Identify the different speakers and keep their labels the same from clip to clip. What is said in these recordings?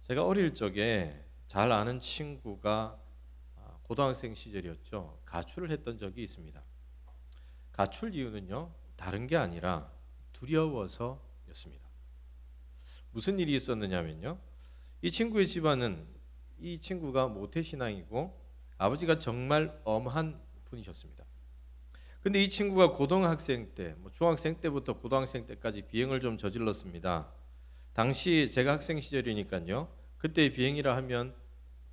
Speaker 1: 제가 어릴 적에 잘 아는 친구가 고등학생 시절이었죠. 가출을 했던 적이 있습니다. 가출 이유는요, 다른 게 아니라 두려워서였습니다. 무슨 일이 있었느냐면요, 이 친구의 집안은 이 친구가 모태신앙이고 아버지가 정말 엄한 분이셨습니다. 근데 이 친구가 고등학생 때, 중학생 때부터 고등학생 때까지 비행을 좀 저질렀습니다. 당시 제가 학생 시절이니까요. 그때 비행이라 하면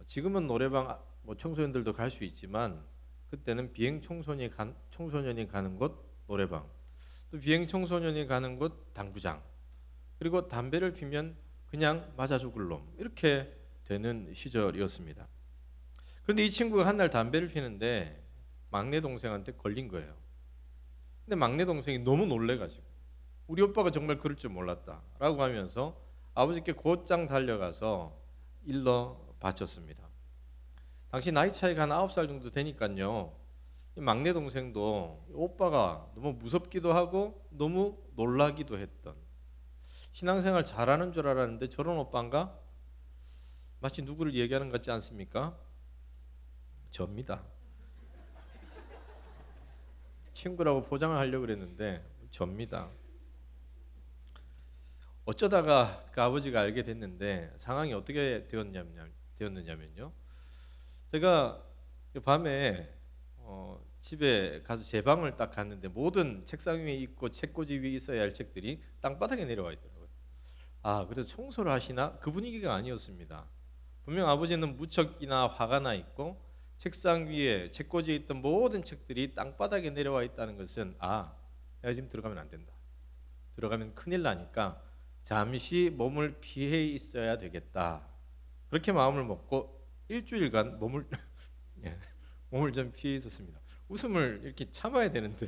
Speaker 1: 지금은 노래방 청소년들도 갈 수 있지만 그때는 비행 청소년이 가는 곳 노래방, 또 비행 청소년이 가는 곳 당구장, 그리고 담배를 피면 그냥 맞아 죽을 놈, 이렇게 되는 시절이었습니다. 그런데 이 친구가 한 날 담배를 피는데 막내 동생한테 걸린 거예요. 근데 막내 동생이 너무 놀래가지고 우리 오빠가 정말 그럴 줄 몰랐다라고 하면서 아버지께 곧장 달려가서 일러 바쳤습니다. 당시 나이 차이가 한 9살 정도 되니까요. 이 막내 동생도 오빠가 너무 무섭기도 하고 너무 놀라기도 했던, 신앙생활 잘하는 줄 알았는데 저런 오빠인가? 마치 누구를 얘기하는 것 같지 않습니까? 접니다. 친구라고 포장을 하려고 그랬는데 접니다. 어쩌다가 그 아버지가 알게 됐는데 상황이 어떻게 되었느냐면요. 제가 그 밤에 집에 가서 제 방을 딱 갔는데 모든 책상 위에 있고 책꽂이 위에 있어야 할 책들이 땅바닥에 내려와 있더라고요. 아, 그래서 청소를 하시나? 그 분위기가 아니었습니다. 분명 아버지는 무척이나 화가 나 있고 책상 위에 책꽂이에 있던 모든 책들이 땅바닥에 내려와 있다는 것은, 내가 지금 들어가면 안 된다. 들어가면 큰일 나니까 잠시 몸을 피해 있어야 되겠다. 그렇게 마음을 먹고 일주일간 몸을 예, 몸을 좀 피해 있었습니다. 웃음을 이렇게 참아야 되는데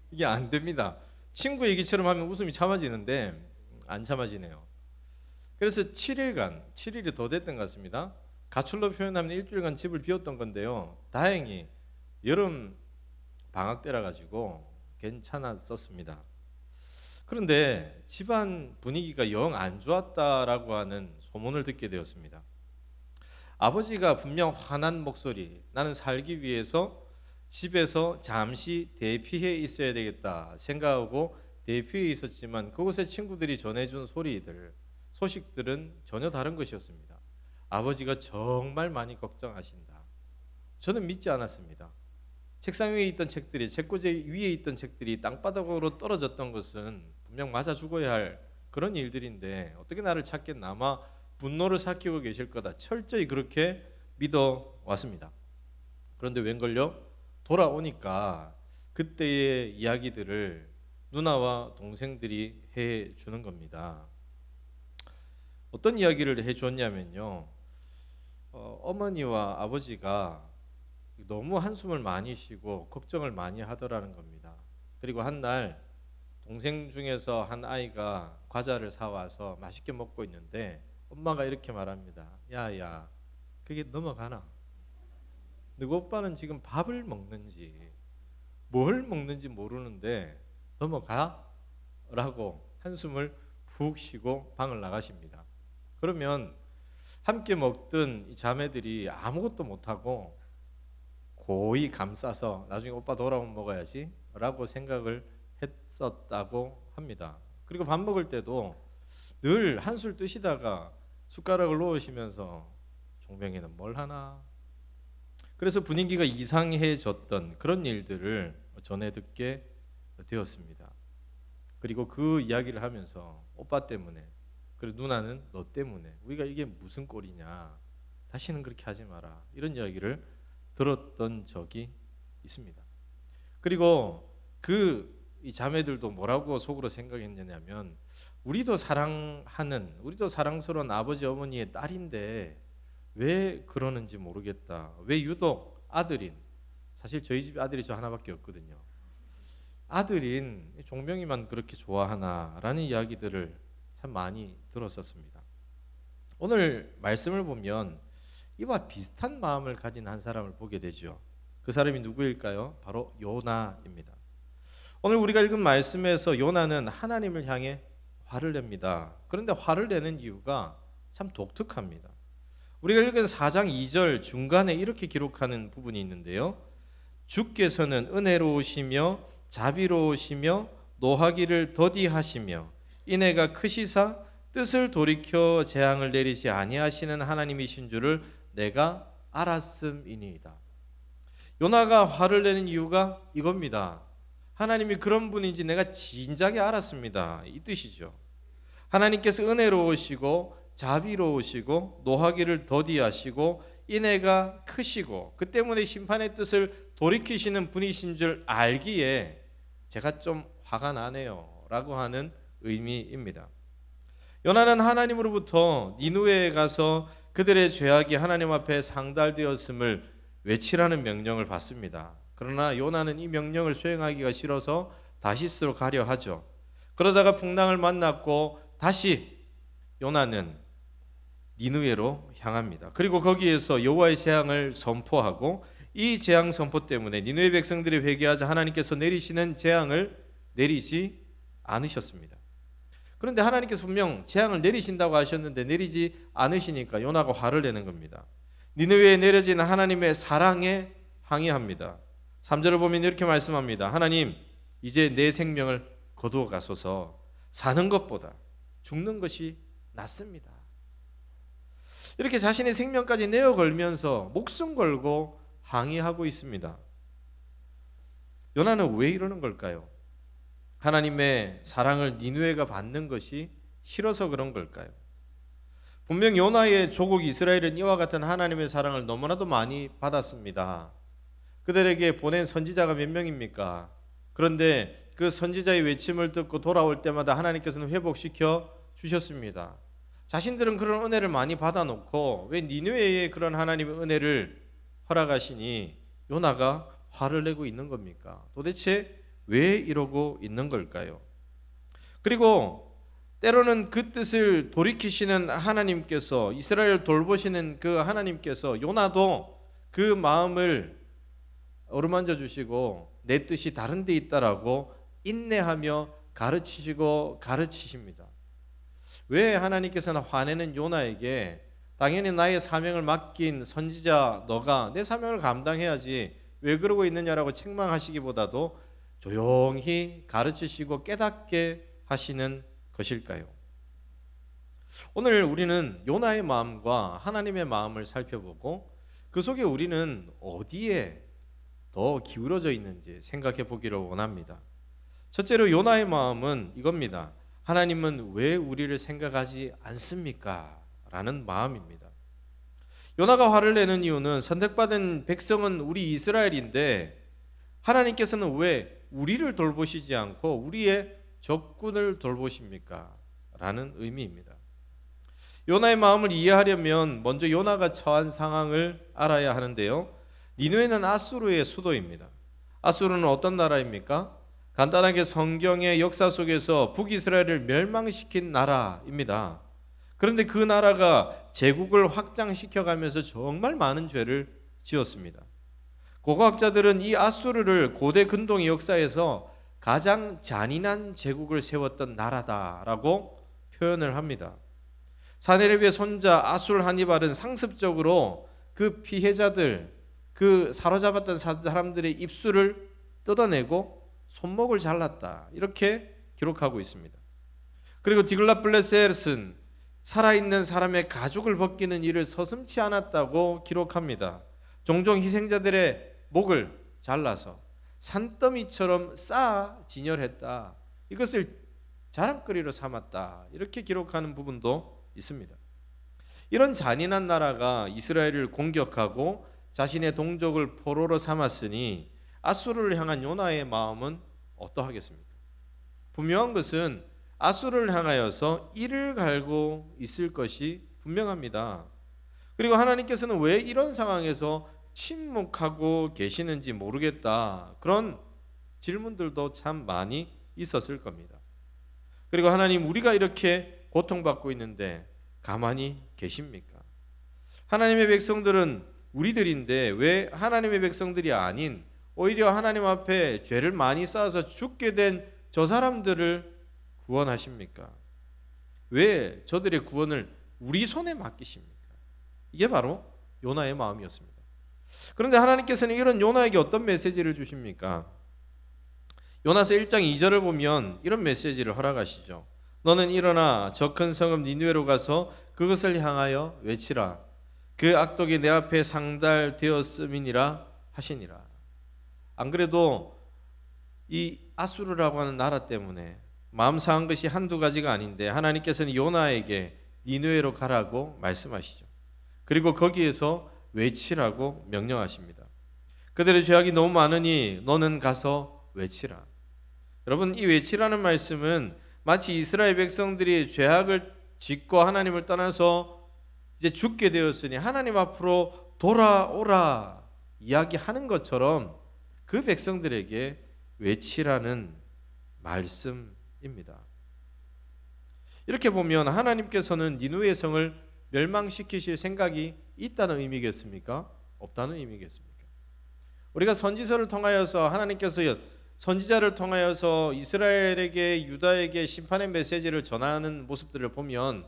Speaker 1: 이게 안 됩니다. 친구 얘기처럼 하면 웃음이 참아지는데 안 참아지네요. 그래서 7일이 더 됐던 것 같습니다. 가출로 표현하면 일주일간 집을 비웠던 건데요. 다행히 여름 방학 때라 가지고 괜찮았었습니다. 그런데 집안 분위기가 영 안 좋았다라고 하는 소문을 듣게 되었습니다. 아버지가 분명 화난 목소리, 나는 살기 위해서 집에서 잠시 대피해 있어야 되겠다 생각하고 대피해 있었지만 그곳에 친구들이 전해준 소식들은 전혀 다른 것이었습니다. 아버지가 정말 많이 걱정하신다. 저는 믿지 않았습니다. 책상 위에 있던 책들이, 책꽂이 위에 있던 책들이 땅바닥으로 떨어졌던 것은 분명 맞아 죽어야 할 그런 일들인데 어떻게 나를 찾겠나, 아마 분노를 삭히고 계실 거다, 철저히 그렇게 믿어 왔습니다. 그런데 웬걸요? 돌아오니까 그때의 이야기들을 누나와 동생들이 해 주는 겁니다. 어떤 이야기를 해 주었냐면요, 어머니와 아버지가 너무 한숨을 많이 쉬고 걱정을 많이 하더라는 겁니다. 그리고 한 날 동생 중에서 한 아이가 과자를 사와서 맛있게 먹고 있는데 엄마가 이렇게 말합니다. 야야, 그게 넘어가나? 너희 오빠는 지금 밥을 먹는지 뭘 먹는지 모르는데 넘어가? 라고 한숨을 푹 쉬고 방을 나가십니다. 그러면 함께 먹던 이 자매들이 아무것도 못하고 고이 감싸서 나중에 오빠 돌아오면 먹어야지 라고 생각을 했었다고 합니다. 그리고 밥 먹을 때도 늘 한술 뜨시다가 숟가락을 놓으시면서 종명이는 뭘 하나? 그래서 분위기가 이상해졌던 그런 일들을 전해 듣게 되었습니다. 그리고 그 이야기를 하면서 오빠 때문에, 그리고 누나는 너 때문에, 우리가 이게 무슨 꼴이냐, 다시는 그렇게 하지 마라, 이런 이야기를 들었던 적이 있습니다. 그리고 이 자매들도 뭐라고 속으로 생각했냐면, 우리도 사랑스러운 아버지 어머니의 딸인데 왜 그러는지 모르겠다. 왜 유독 아들인, 사실 저희 집 아들이 저 하나밖에 없거든요. 아들인 종명이만 그렇게 좋아하나라는 이야기들을 참 많이 들었었습니다. 오늘 말씀을 보면 이와 비슷한 마음을 가진 한 사람을 보게 되죠. 그 사람이 누구일까요? 바로 요나입니다. 오늘 우리가 읽은 말씀에서 요나는 하나님을 향해 화를 냅니다. 그런데 화를 내는 이유가 참 독특합니다. 우리가 읽은 4장 2절 중간에 이렇게 기록하는 부분이 있는데요. 주께서는 은혜로우시며 자비로우시며 노하기를 더디하시며 인애가 크시사 뜻을 돌이켜 재앙을 내리지 아니하시는 하나님이신 줄을 내가 알았음이니이다. 요나가 화를 내는 이유가 이겁니다. 하나님이 그런 분인지 내가 진작에 알았습니다. 이 뜻이죠. 하나님께서 은혜로우시고 자비로우시고 노하기를 더디하시고 인애가 크시고 그 때문에 심판의 뜻을 돌이키시는 분이신 줄 알기에 제가 좀 화가 나네요 라고 하는 의미입니다. 요나는 하나님으로부터 니느웨에 가서 그들의 죄악이 하나님 앞에 상달되었음을 외치라는 명령을 받습니다. 그러나 요나는 이 명령을 수행하기가 싫어서 다시스로 가려 하죠. 그러다가 풍랑을 만났고 다시 요나는 니느웨로 향합니다. 그리고 거기에서 여호와의 재앙을 선포하고 이 재앙 선포 때문에 니느웨 백성들이 회개하자 하나님께서 내리시는 재앙을 내리지 않으셨습니다. 그런데 하나님께서 분명 재앙을 내리신다고 하셨는데 내리지 않으시니까 요나가 화를 내는 겁니다. 니느웨에 내려진 하나님의 사랑에 항의합니다. 3절을 보면 이렇게 말씀합니다. 하나님, 이제 내 생명을 거두어 가소서. 사는 것보다 죽는 것이 낫습니다. 이렇게 자신의 생명까지 내어 걸면서 목숨 걸고 항의하고 있습니다. 요나는 왜 이러는 걸까요? 하나님의 사랑을 니느웨가 받는 것이 싫어서 그런 걸까요? 분명 요나의 조국 이스라엘은 이와 같은 하나님의 사랑을 너무나도 많이 받았습니다. 그들에게 보낸 선지자가 몇 명입니까? 그런데 그 선지자의 외침을 듣고 돌아올 때마다 하나님께서는 회복시켜 주셨습니다. 자신들은 그런 은혜를 많이 받아놓고 왜 니느웨에 그런 하나님의 은혜를 허락하시니 요나가 화를 내고 있는 겁니까? 도대체 왜 이러고 있는 걸까요? 그리고 때로는 그 뜻을 돌이키시는 하나님께서, 이스라엘을 돌보시는 그 하나님께서 요나도 그 마음을 어루만져 주시고 내 뜻이 다른 데 있다라고 인내하며 가르치십니다. 왜 하나님께서는 화내는 요나에게 당연히 나의 사명을 맡긴 선지자 너가 내 사명을 감당해야지 왜 그러고 있느냐라고 책망하시기보다도 조용히 가르치시고 깨닫게 하시는 것일까요? 오늘 우리는 요나의 마음과 하나님의 마음을 살펴보고 그 속에 우리는 어디에 더 기울어져 있는지 생각해 보기를 원합니다. 첫째로 요나의 마음은 이겁니다. 하나님은 왜 우리를 생각하지 않습니까? 라는 마음입니다. 요나가 화를 내는 이유는 선택받은 백성은 우리 이스라엘인데 하나님께서는 왜 우리를 돌보시지 않고 우리의 적군을 돌보십니까? 라는 의미입니다. 요나의 마음을 이해하려면 먼저 요나가 처한 상황을 알아야 하는데요. 니느웨는 아수르의 수도입니다. 아수르는 어떤 나라입니까? 간단하게 성경의 역사 속에서 북이스라엘을 멸망시킨 나라입니다. 그런데 그 나라가 제국을 확장시켜가면서 정말 많은 죄를 지었습니다. 고고학자들은 이 아수르를 고대 근동의 역사에서 가장 잔인한 제국을 세웠던 나라다라고 표현을 합니다. 사네립의 손자 아술 하니발은 상습적으로 그 피해자들, 그 사로잡았던 사람들의 입술을 뜯어내고 손목을 잘랐다 이렇게 기록하고 있습니다. 그리고 디글랏블레셋은 살아있는 사람의 가죽을 벗기는 일을 서슴지 않았다고 기록합니다. 종종 희생자들의 목을 잘라서 산더미처럼 쌓아 진열했다. 이것을 자랑거리로 삼았다. 이렇게 기록하는 부분도 있습니다. 이런 잔인한 나라가 이스라엘을 공격하고 자신의 동족을 포로로 삼았으니 아수르를 향한 요나의 마음은 어떠하겠습니까? 분명한 것은 아수르를 향하여서 이를 갈고 있을 것이 분명합니다. 그리고 하나님께서는 왜 이런 상황에서 침묵하고 계시는지 모르겠다. 그런 질문들도 참 많이 있었을 겁니다. 그리고 하나님, 우리가 이렇게 고통받고 있는데 가만히 계십니까? 하나님의 백성들은 우리들인데 왜 하나님의 백성들이 아닌 오히려 하나님 앞에 죄를 많이 쌓아서 죽게 된 저 사람들을 구원하십니까? 왜 저들의 구원을 우리 손에 맡기십니까? 이게 바로 요나의 마음이었습니다. 그런데 하나님께서는 이런 요나에게 어떤 메시지를 주십니까? 요나서 1장 2절을 보면 이런 메시지를 허락하시죠. 너는 일어나 저 큰 성읍 니느웨로 가서 그것을 향하여 외치라. 그 악독이 내 앞에 상달되었음이니라 하시니라. 안 그래도 이 아수르라고 하는 나라 때문에 마음 상한 것이 한두 가지가 아닌데 하나님께서는 요나에게 니느웨로 가라고 말씀하시죠. 그리고 거기에서 외치라고 명령하십니다. 그들의 죄악이 너무 많으니 너는 가서 외치라. 여러분, 이 외치라는 말씀은 마치 이스라엘 백성들이 죄악을 짓고 하나님을 떠나서 이제 죽게 되었으니 하나님 앞으로 돌아오라 이야기하는 것처럼 그 백성들에게 외치라는 말씀입니다. 이렇게 보면 하나님께서는 니느웨 성을 멸망시키실 생각이 있다는 의미겠습니까? 없다는 의미겠습니까? 우리가 선지서를 통하여서 하나님께서 선지자를 통하여서 이스라엘에게 유다에게 심판의 메시지를 전하는 모습들을 보면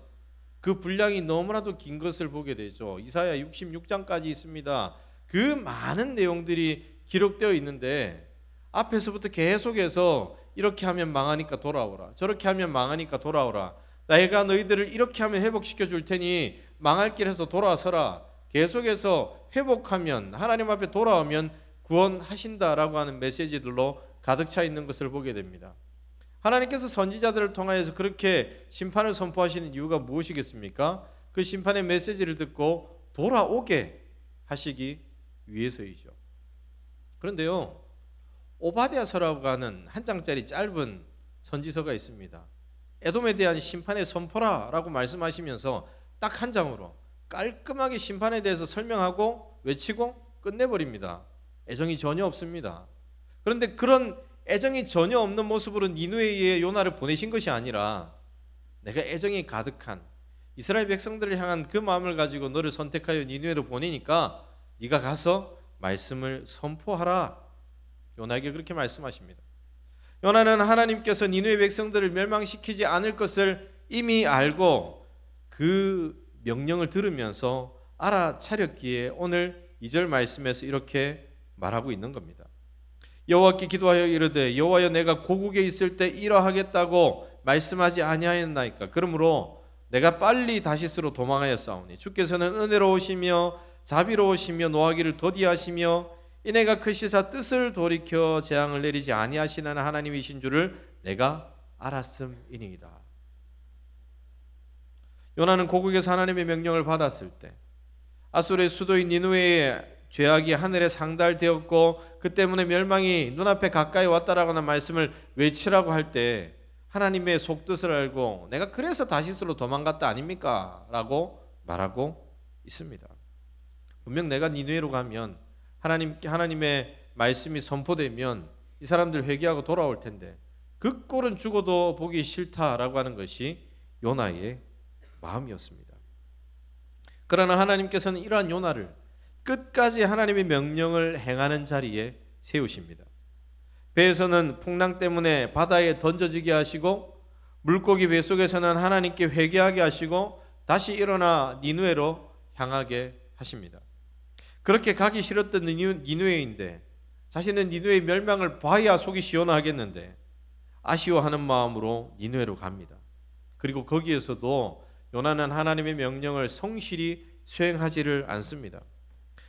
Speaker 1: 그 분량이 너무나도 긴 것을 보게 되죠. 이사야 66장까지 있습니다. 그 많은 내용들이 기록되어 있는데 앞에서부터 계속해서 이렇게 하면 망하니까 돌아오라, 저렇게 하면 망하니까 돌아오라, 내가 너희들을 이렇게 하면 회복시켜 줄 테니 망할 길에서 돌아서라, 계속해서 회복하면 하나님 앞에 돌아오면 구원하신다라고 하는 메시지들로 가득 차 있는 것을 보게 됩니다. 하나님께서 선지자들을 통하여서 그렇게 심판을 선포하시는 이유가 무엇이겠습니까? 그 심판의 메시지를 듣고 돌아오게 하시기 위해서이죠. 그런데요, 오바댜서라고 하는 한 장짜리 짧은 선지서가 있습니다. 에돔에 대한 심판의 선포라라고 말씀하시면서 딱 한 장으로 깔끔하게 심판에 대해서 설명하고 외치고 끝내버립니다. 애정이 전혀 없습니다. 그런데 그런 애정이 전혀 없는 모습으로 니느웨에 요나를 보내신 것이 아니라 내가 애정이 가득한 이스라엘 백성들을 향한 그 마음을 가지고 너를 선택하여 니느웨로 보내니까 네가 가서 말씀을 선포하라. 요나에게 그렇게 말씀하십니다. 요나는 하나님께서 니느웨 백성들을 멸망시키지 않을 것을 이미 알고 그 명령을 들으면서 알아차렸기에 오늘 2절 말씀에서 이렇게 말하고 있는 겁니다. 여호와께 기도하여 이르되 여호와여 내가 고국에 있을 때 이러하겠다고 말씀하지 아니하였나이까. 그러므로 내가 빨리 다시스로 도망하였사오니 주께서는 은혜로우시며 자비로우시며 노하기를 더디하시며 이내가 크시사 뜻을 돌이켜 재앙을 내리지 아니하시는 하나님이신 줄을 내가 알았음이니이다. 요나는 고국에서 하나님의 명령을 받았을 때 아수르의 수도인 니느웨의 죄악이 하늘에 상달되었고 그 때문에 멸망이 눈앞에 가까이 왔다라고 하는 말씀을 외치라고 할 때 하나님의 속뜻을 알고 내가 그래서 다시스로 도망갔다 아닙니까? 라고 말하고 있습니다. 분명 내가 니느웨로 가면 하나님의 말씀이 선포되면 이 사람들 회개하고 돌아올 텐데 그 꼴은 죽어도 보기 싫다라고 하는 것이 요나의 마음이었습니다. 그러나 하나님께서는 이러한 요나를 끝까지 하나님의 명령을 행하는 자리에 세우십니다. 배에서는 풍랑 때문에 바다에 던져지게 하시고 물고기 뱃속에서는 하나님께 회개하게 하시고 다시 일어나 니느웨로 향하게 하십니다. 그렇게 가기 싫었던 니느웨인데 자신은 니느웨의 멸망을 봐야 속이 시원하겠는데 아쉬워하는 마음으로 니느웨로 갑니다. 그리고 거기에서도 요나는 하나님의 명령을 성실히 수행하지를 않습니다.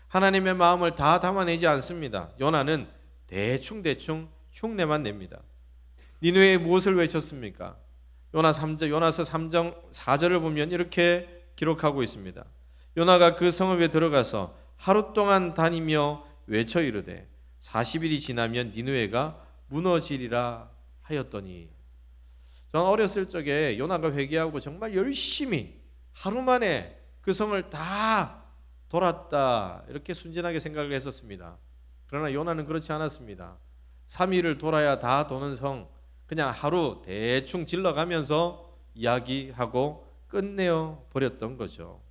Speaker 1: 하나님의 마음을 다 담아내지 않습니다. 요나는 대충 흉내만 냅니다. 니느웨에 무엇을 외쳤습니까? 요나서 3장 4절을 보면 이렇게 기록하고 있습니다. 요나가 그 성읍에 들어가서 하루 동안 다니며 외쳐 이르되 40일이 지나면 니느웨가 무너지리라 하였더니. 저는 어렸을 적에 요나가 회개하고 정말 열심히 하루 만에 그 성을 다 돌았다 이렇게 순진하게 생각을 했었습니다. 그러나 요나는 그렇지 않았습니다. 3일을 돌아야 다 도는 성 그냥 하루 대충 질러가면서 이야기하고 끝내어 버렸던 거죠.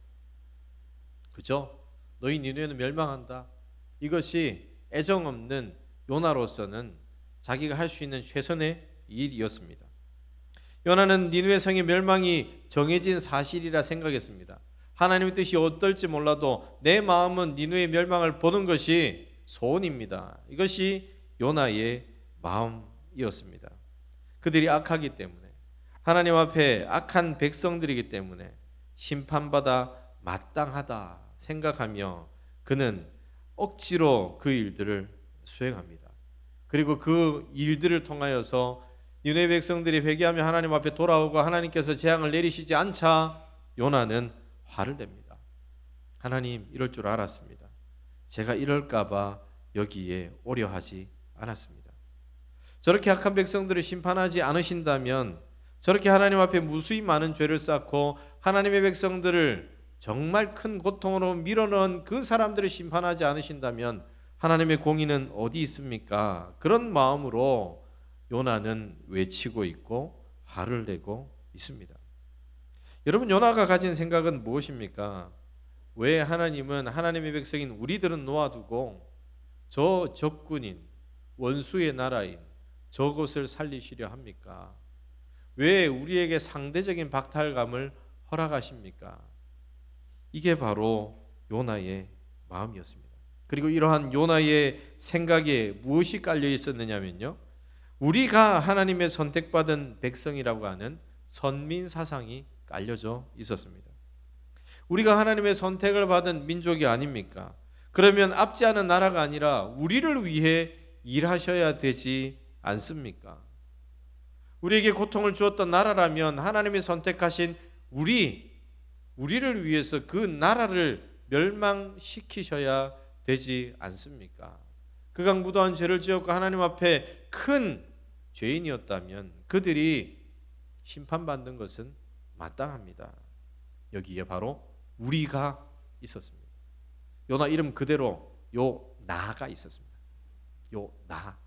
Speaker 1: 그죠? 너희 니느웨는 멸망한다. 이것이 애정 없는 요나로서는 자기가 할 수 있는 최선의 일이었습니다. 요나는 니느웨 성의 멸망이 정해진 사실이라 생각했습니다. 하나님의 뜻이 어떨지 몰라도 내 마음은 니느웨 멸망을 보는 것이 소원입니다. 이것이 요나의 마음이었습니다. 그들이 악하기 때문에, 하나님 앞에 악한 백성들이기 때문에 심판받아 마땅하다 생각하며 그는 억지로 그 일들을 수행합니다. 그리고 그 일들을 통하여서 니느웨 백성들이 회개하며 하나님 앞에 돌아오고 하나님께서 재앙을 내리시지 않자 요나는 화를 냅니다. 하나님, 이럴 줄 알았습니다. 제가 이럴까 봐 여기에 오려 하지 않았습니다. 저렇게 악한 백성들을 심판하지 않으신다면, 저렇게 하나님 앞에 무수히 많은 죄를 쌓고 하나님의 백성들을 정말 큰 고통으로 밀어넣은 그 사람들을 심판하지 않으신다면 하나님의 공의는 어디 있습니까? 그런 마음으로 요나는 외치고 있고 화를 내고 있습니다. 여러분, 요나가 가진 생각은 무엇입니까? 왜 하나님은 하나님의 백성인 우리들은 놓아두고 저 적군인 원수의 나라인 저곳을 살리시려 합니까? 왜 우리에게 상대적인 박탈감을 허락하십니까? 이게 바로 요나의 마음이었습니다. 그리고 이러한 요나의 생각에 무엇이 깔려 있었느냐면요, 우리가 하나님의 선택받은 백성이라고 하는 선민 사상이 깔려져 있었습니다. 우리가 하나님의 선택을 받은 민족이 아닙니까? 그러면 앞지 않은 나라가 아니라 우리를 위해 일하셔야 되지 않습니까? 우리에게 고통을 주었던 나라라면 하나님이 선택하신 우리를 위해서 그 나라를 멸망시키셔야 되지 않습니까? 극악무도한 죄를 지었고 하나님 앞에 큰 죄인이었다면 그들이 심판받는 것은 마땅합니다. 여기에 바로 우리가 있었습니다. 요나 이름 그대로 요나가 있었습니다. 요나.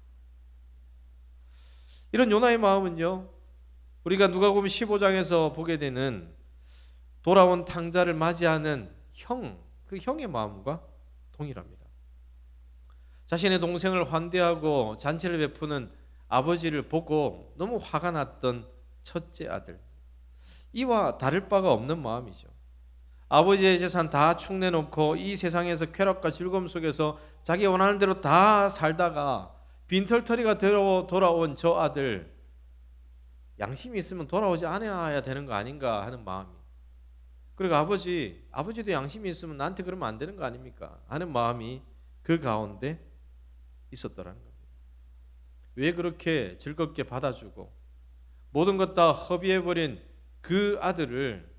Speaker 1: 이런 요나의 마음은요, 우리가 누가복음 15장에서 보게 되는 돌아온 탕자를 맞이하는 그 형의 마음과 동일합니다. 자신의 동생을 환대하고 잔치를 베푸는 아버지를 보고 너무 화가 났던 첫째 아들, 이와 다를 바가 없는 마음이죠. 아버지의 재산 다 축내놓고 이 세상에서 쾌락과 즐거움 속에서 자기 원하는 대로 다 살다가 빈털터리가 되어 돌아온 저 아들, 양심이 있으면 돌아오지 않아야 되는 거 아닌가 하는 마음이, 그리고 아버지도 양심이 있으면 나한테 그러면 안 되는 거 아닙니까 하는 마음이 그 가운데 있었더라는 겁니다. 왜 그렇게 즐겁게 받아주고 모든 것 다 허비해버린 그 아들을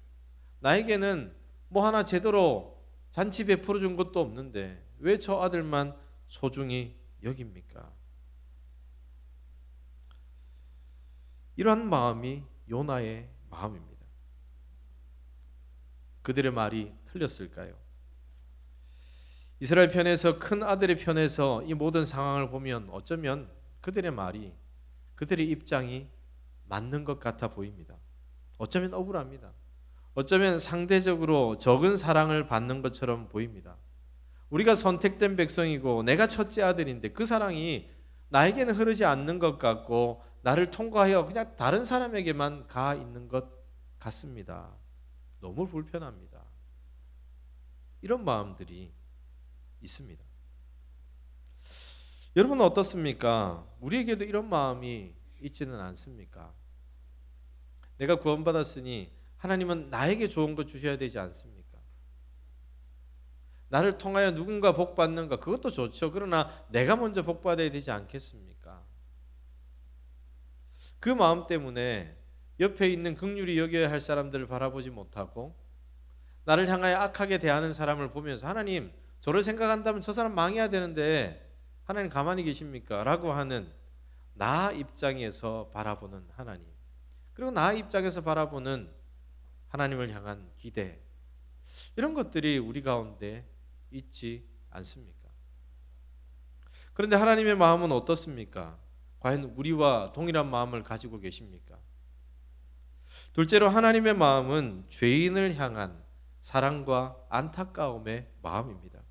Speaker 1: 나에게는 뭐 하나 제대로 잔치 베풀어 준 것도 없는데 왜 저 아들만 소중히 여깁니까? 이러한 마음이 요나의 마음입니다. 그들의 말이 틀렸을까요? 이스라엘 편에서, 큰 아들의 편에서 이 모든 상황을 보면 어쩌면 그들의 말이, 그들의 입장이 맞는 것 같아 보입니다. 어쩌면 억울합니다. 어쩌면 상대적으로 적은 사랑을 받는 것처럼 보입니다. 우리가 선택된 백성이고 내가 첫째 아들인데 그 사랑이 나에게는 흐르지 않는 것 같고 나를 통과하여 그냥 다른 사람에게만 가 있는 것 같습니다. 너무 불편합니다. 이런 마음들이 있습니다. 여러분은 어떻습니까? 우리에게도 이런 마음이 있지는 않습니까? 내가 구원받았으니 하나님은 나에게 좋은 것 주셔야 되지 않습니까? 나를 통하여 누군가 복 받는 것, 그것도 좋죠. 그러나 내가 먼저 복 받아야 되지 않겠습니까? 그 마음 때문에 옆에 있는 긍휼히 여겨야 할 사람들을 바라보지 못하고 나를 향하여 악하게 대하는 사람을 보면서 하나님, 저를 생각한다면 저 사람 망해야 되는데 하나님 가만히 계십니까? 라고 하는 나 입장에서 바라보는 하나님, 그리고 나 입장에서 바라보는 하나님을 향한 기대, 이런 것들이 우리 가운데 있지 않습니까? 그런데 하나님의 마음은 어떻습니까? 과연 우리와 동일한 마음을 가지고 계십니까? 둘째로 하나님의 마음은 죄인을 향한 사랑과 안타까움의 마음입니다.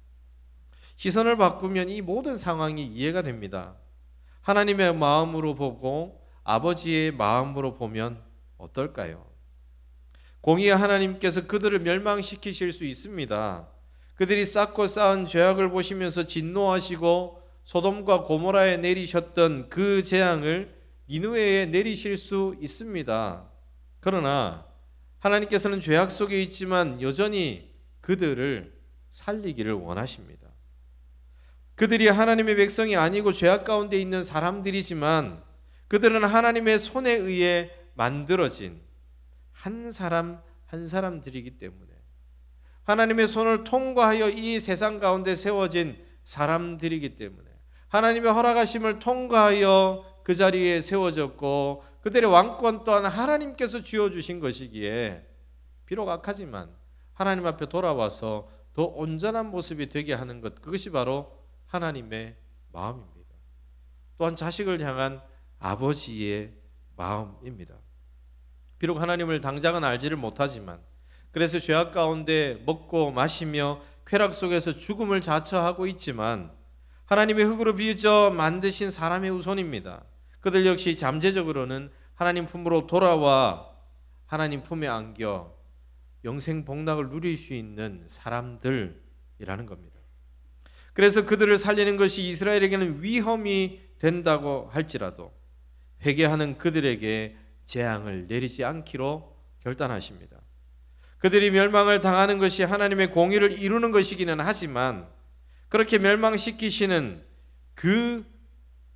Speaker 1: 시선을 바꾸면 이 모든 상황이 이해가 됩니다. 하나님의 마음으로 보고 아버지의 마음으로 보면 어떨까요? 공의의 하나님께서 그들을 멸망시키실 수 있습니다. 그들이 쌓고 쌓은 죄악을 보시면서 진노하시고 소돔과 고모라에 내리셨던 그 재앙을 니느웨에 내리실 수 있습니다. 그러나 하나님께서는 죄악 속에 있지만 여전히 그들을 살리기를 원하십니다. 그들이 하나님의 백성이 아니고 죄악 가운데 있는 사람들이지만 그들은 하나님의 손에 의해 만들어진 한 사람 한 사람들이기 때문에 하나님의 손을 통과하여 이 세상 가운데 세워진 사람들이기 때문에 하나님의 허락하심을 통과하여 그 자리에 세워졌고 그들의 왕권 또한 하나님께서 쥐어주신 것이기에 비록 악하지만 하나님 앞에 돌아와서 더 온전한 모습이 되게 하는 것, 그것이 바로 하나님의 마음입니다. 또한 자식을 향한 아버지의 마음입니다. 비록 하나님을 당장은 알지를 못하지만 그래서 죄악 가운데 먹고 마시며 쾌락 속에서 죽음을 자처하고 있지만 하나님의 흙으로 빚어 만드신 사람의 후손입니다. 그들 역시 잠재적으로는 하나님 품으로 돌아와 하나님 품에 안겨 영생 복락을 누릴 수 있는 사람들이라는 겁니다. 그래서 그들을 살리는 것이 이스라엘에게는 위험이 된다고 할지라도 회개하는 그들에게 재앙을 내리지 않기로 결단하십니다. 그들이 멸망을 당하는 것이 하나님의 공의를 이루는 것이기는 하지만 그렇게 멸망시키시는 그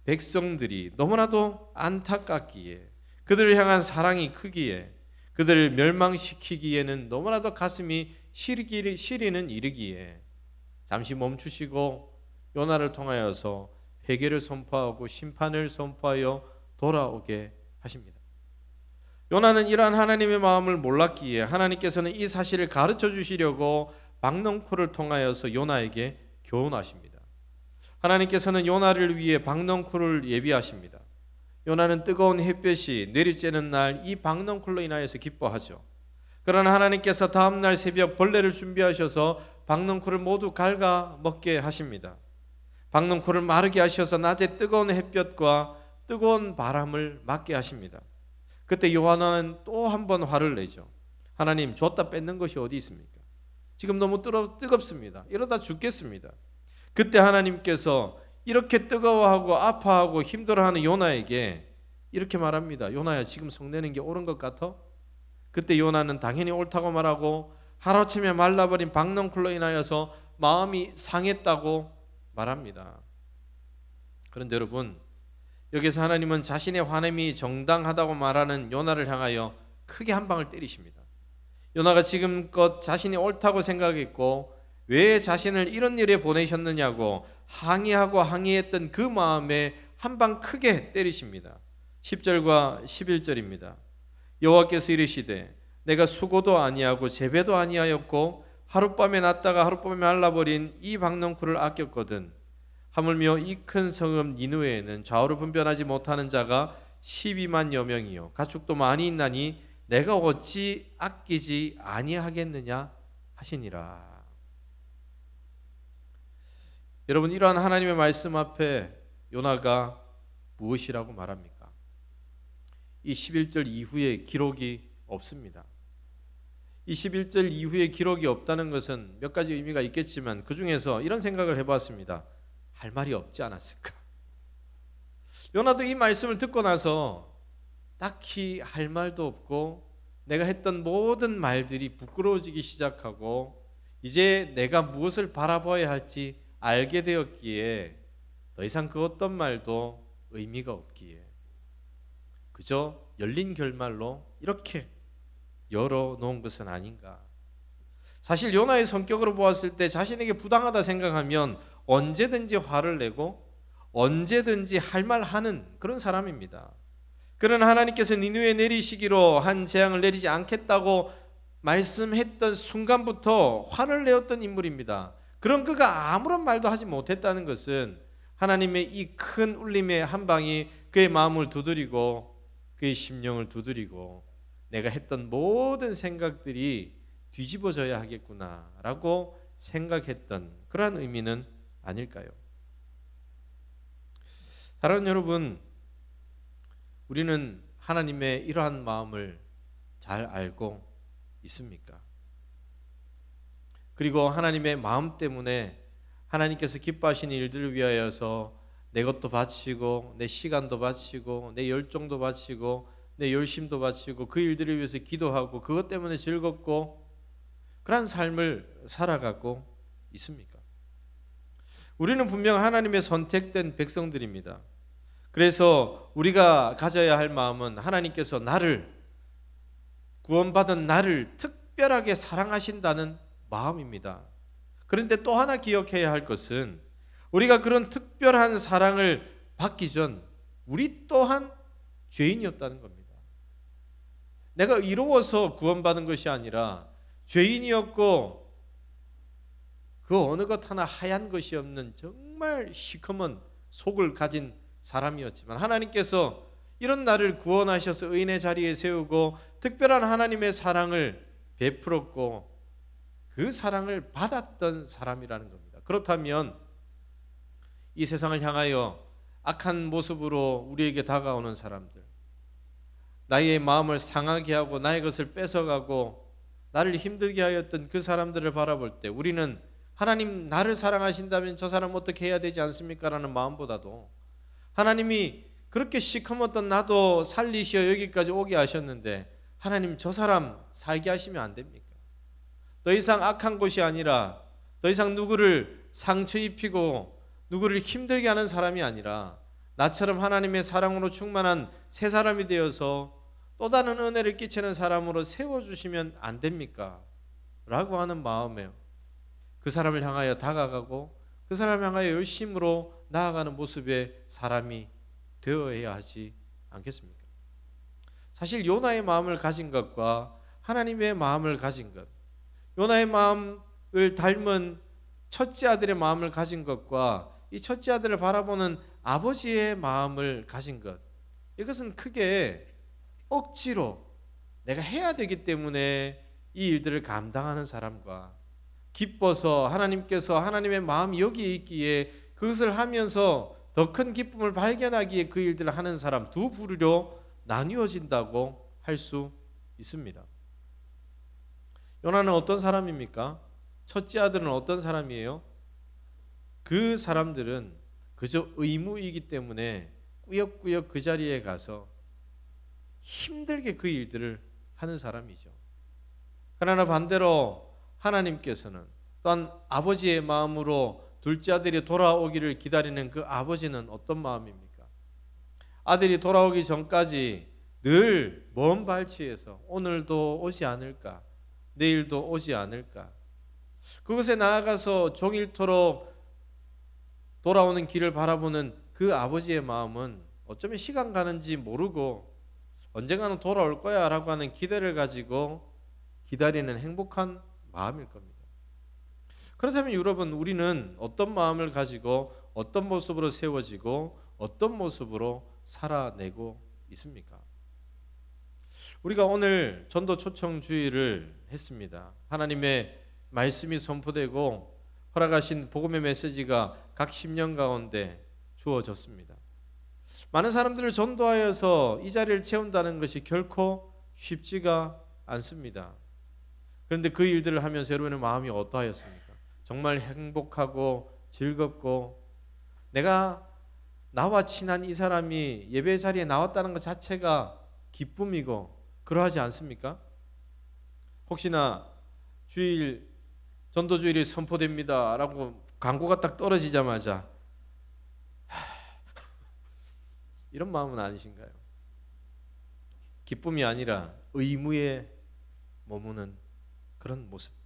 Speaker 1: 백성들이 너무나도 안타깝기에 그들을 향한 사랑이 크기에 그들을 멸망시키기에는 너무나도 가슴이 시리는 이르기에 잠시 멈추시고 요나를 통하여서 회개를 선포하고 심판을 선포하여 돌아오게 하십니다. 요나는 이러한 하나님의 마음을 몰랐기에 하나님께서는 이 사실을 가르쳐 주시려고 박넝쿨을 통하여서 요나에게 교훈하십니다. 하나님께서는 요나를 위해 박넝쿨을 예비하십니다. 요나는 뜨거운 햇볕이 내리쬐는 날 이 박넝쿨로 인하여서 기뻐하죠. 그러나 하나님께서 다음 날 새벽 벌레를 준비하셔서 박넝쿨을 모두 갉아 먹게 하십니다. 박넝쿨을 마르게 하셔서 낮에 뜨거운 햇볕과 뜨거운 바람을 맞게 하십니다. 그때 요나는 또 한 번 화를 내죠. 하나님, 줬다 뺏는 것이 어디 있습니까? 지금 너무 뜨겁습니다. 이러다 죽겠습니다. 그때 하나님께서 이렇게 뜨거워하고 아파하고 힘들어하는 요나에게 이렇게 말합니다. 요나야, 지금 성내는 게 옳은 것 같아? 그때 요나는 당연히 옳다고 말하고 하루아침에 말라버린 박넝쿨로 인하여서 마음이 상했다고 말합니다. 그런데 여러분, 여기서 하나님은 자신의 화냄이 정당하다고 말하는 요나를 향하여 크게 한 방을 때리십니다. 요나가 지금껏 자신이 옳다고 생각했고 왜 자신을 이런 일에 보내셨느냐고 항의하고 항의했던 그 마음에 한 방 크게 때리십니다. 10절과 11절입니다. 여호와께서 이르시되 내가 수고도 아니하고 재배도 아니하였고 하룻밤에 났다가 하룻밤에 말라버린 이 박넝쿨을 아꼈거든. 하물며 이 큰 성읍 니느웨에는 좌우로 분변하지 못하는 자가 12만여 명이요 가축도 많이 있나니 내가 어찌 아끼지 아니하겠느냐 하시니라. 여러분, 이러한 하나님의 말씀 앞에 요나가 무엇이라고 말합니까? 이 11절 이후에 기록이 없습니다. 이 11절 이후에 기록이 없다는 것은 몇 가지 의미가 있겠지만 그 중에서 이런 생각을 해봤습니다. 할 말이 없지 않았을까? 요나도 이 말씀을 듣고 나서 딱히 할 말도 없고 내가 했던 모든 말들이 부끄러워지기 시작하고 이제 내가 무엇을 바라봐야 할지 알게 되었기에 더 이상 그 어떤 말도 의미가 없기에 그저 열린 결말로 이렇게 열어놓은 것은 아닌가. 사실 요나의 성격으로 보았을 때 자신에게 부당하다 생각하면 언제든지 화를 내고 언제든지 할 말 하는 그런 사람입니다. 그는 하나님께서 니느웨에 내리시기로 한 재앙을 내리지 않겠다고 말씀했던 순간부터 화를 내었던 인물입니다. 그럼 그가 아무런 말도 하지 못했다는 것은 하나님의 이 큰 울림의 한 방이 그의 마음을 두드리고 그의 심령을 두드리고 내가 했던 모든 생각들이 뒤집어져야 하겠구나라고 생각했던 그러한 의미는 아닐까요? 사랑하는 여러분, 우리는 하나님의 이러한 마음을 잘 알고 있습니까? 그리고 하나님의 마음 때문에 하나님께서 기뻐하시는 일들을 위하여서 내 것도 바치고 내 시간도 바치고 내 열정도 바치고 내 열심도 바치고 그 일들을 위해서 기도하고 그것 때문에 즐겁고 그런 삶을 살아가고 있습니까? 우리는 분명 하나님의 선택된 백성들입니다. 그래서 우리가 가져야 할 마음은 하나님께서 나를 구원받은 나를 특별하게 사랑하신다는 마음입니다. 그런데 또 하나 기억해야 할 것은 우리가 그런 특별한 사랑을 받기 전 우리 또한 죄인이었다는 겁니다. 내가 의로워서 구원받은 것이 아니라 죄인이었고 그 어느 것 하나 하얀 것이 없는 정말 시커먼 속을 가진 사람이었지만 하나님께서 이런 나를 구원하셔서 의인의 자리에 세우고 특별한 하나님의 사랑을 베풀었고 그 사랑을 받았던 사람이라는 겁니다. 그렇다면 이 세상을 향하여 악한 모습으로 우리에게 다가오는 사람들, 나의 마음을 상하게 하고 나의 것을 뺏어가고 나를 힘들게 하였던 그 사람들을 바라볼 때 우리는 하나님 나를 사랑하신다면 저 사람 어떻게 해야 되지 않습니까? 라는 마음보다도 하나님이 그렇게 시커멓던 나도 살리시어 여기까지 오게 하셨는데 하나님 저 사람 살게 하시면 안 됩니까? 더 이상 악한 곳이 아니라 더 이상 누구를 상처 입히고 누구를 힘들게 하는 사람이 아니라 나처럼 하나님의 사랑으로 충만한 새 사람이 되어서 또 다른 은혜를 끼치는 사람으로 세워주시면 안 됩니까? 라고 하는 마음에 그 사람을 향하여 다가가고 그 사람을 향하여 열심으로 나아가는 모습의 사람이 되어야 하지 않겠습니까? 사실 요나의 마음을 가진 것과 하나님의 마음을 가진 것, 요나의 마음을 닮은 첫째 아들의 마음을 가진 것과 이 첫째 아들을 바라보는 아버지의 마음을 가진 것, 이것은 크게 억지로 내가 해야 되기 때문에 이 일들을 감당하는 사람과 기뻐서 하나님께서 하나님의 마음이 여기에 있기에 그것을 하면서 더 큰 기쁨을 발견하기에 그 일들을 하는 사람 두 부류로 나뉘어진다고 할 수 있습니다. 요나는 어떤 사람입니까? 첫째 아들은 어떤 사람이에요? 그 사람들은 그저 의무이기 때문에 꾸역꾸역 그 자리에 가서 힘들게 그 일들을 하는 사람이죠. 그러나 반대로 하나님께서는 또한 아버지의 마음으로 둘째 아들이 돌아오기를 기다리는 그 아버지는 어떤 마음입니까? 아들이 돌아오기 전까지 늘 먼 발치에서 오늘도 오지 않을까? 내일도 오지 않을까? 그곳에 나아가서 종일토록 돌아오는 길을 바라보는 그 아버지의 마음은 어쩌면 시간 가는지 모르고 언젠가는 돌아올 거야 라고 하는 기대를 가지고 기다리는 행복한 마음일 겁니다. 그렇다면 여러분, 우리는 어떤 마음을 가지고 어떤 모습으로 세워지고 어떤 모습으로 살아내고 있습니까? 우리가 오늘 전도 초청 주일을 했습니다. 하나님의 말씀이 선포되고 허락하신 복음의 메시지가 각 10년 가운데 주어졌습니다. 많은 사람들을 전도하여서 이 자리를 채운다는 것이 결코 쉽지가 않습니다. 그런데 그 일들을 하면서 여러분의 마음이 어떠하였습니까? 정말 행복하고 즐겁고 내가 나와 친한 이 사람이 예배 자리에 나왔다는 것 자체가 기쁨이고 그러하지 않습니까? 혹시나 주일 전도주일이 선포됩니다 라고 광고가 딱 떨어지자마자 이런 마음은 아니신가요? 기쁨이 아니라 의무에 머무는 그런 모습들.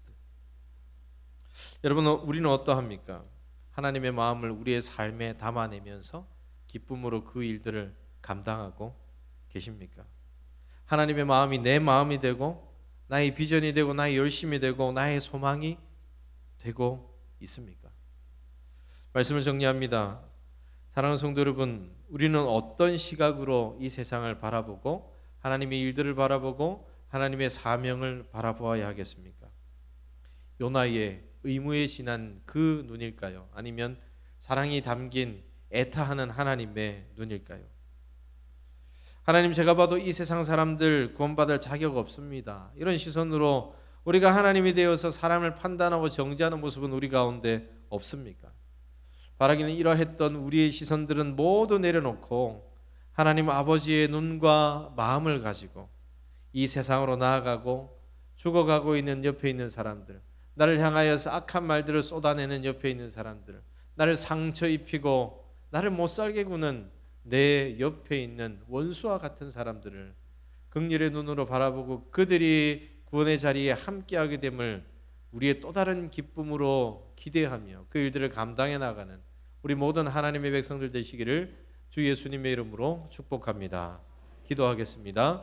Speaker 1: 여러분, 우리는 어떠합니까? 하나님의 마음을 우리의 삶에 담아내면서 기쁨으로 그 일들을 감당하고 계십니까? 하나님의 마음이 내 마음이 되고 나의 비전이 되고 나의 열심이 되고 나의 소망이 되고 있습니까? 말씀을 정리합니다. 사랑하는 성도 여러분, 우리는 어떤 시각으로 이 세상을 바라보고 하나님의 일들을 바라보고 하나님의 사명을 바라보아야 하겠습니까? 요나의 의무에 지난 그 눈일까요? 아니면 사랑이 담긴 애타하는 하나님의 눈일까요? 하나님, 제가 봐도 이 세상 사람들 구원받을 자격 없습니다. 이런 시선으로 우리가 하나님이 되어서 사람을 판단하고 정죄하는 모습은 우리 가운데 없습니까? 바라기는 이러했던 우리의 시선들은 모두 내려놓고 하나님 아버지의 눈과 마음을 가지고 이 세상으로 나아가고 죽어가고 있는 옆에 있는 사람들, 나를 향하여서 악한 말들을 쏟아내는 옆에 있는 사람들, 나를 상처 입히고 나를 못살게 구는 내 옆에 있는 원수와 같은 사람들을 긍휼의 눈으로 바라보고 그들이 구원의 자리에 함께하게 됨을 우리의 또 다른 기쁨으로 기대하며 그 일들을 감당해 나가는 우리 모든 하나님의 백성들 되시기를 주 예수님의 이름으로 축복합니다. 기도하겠습니다.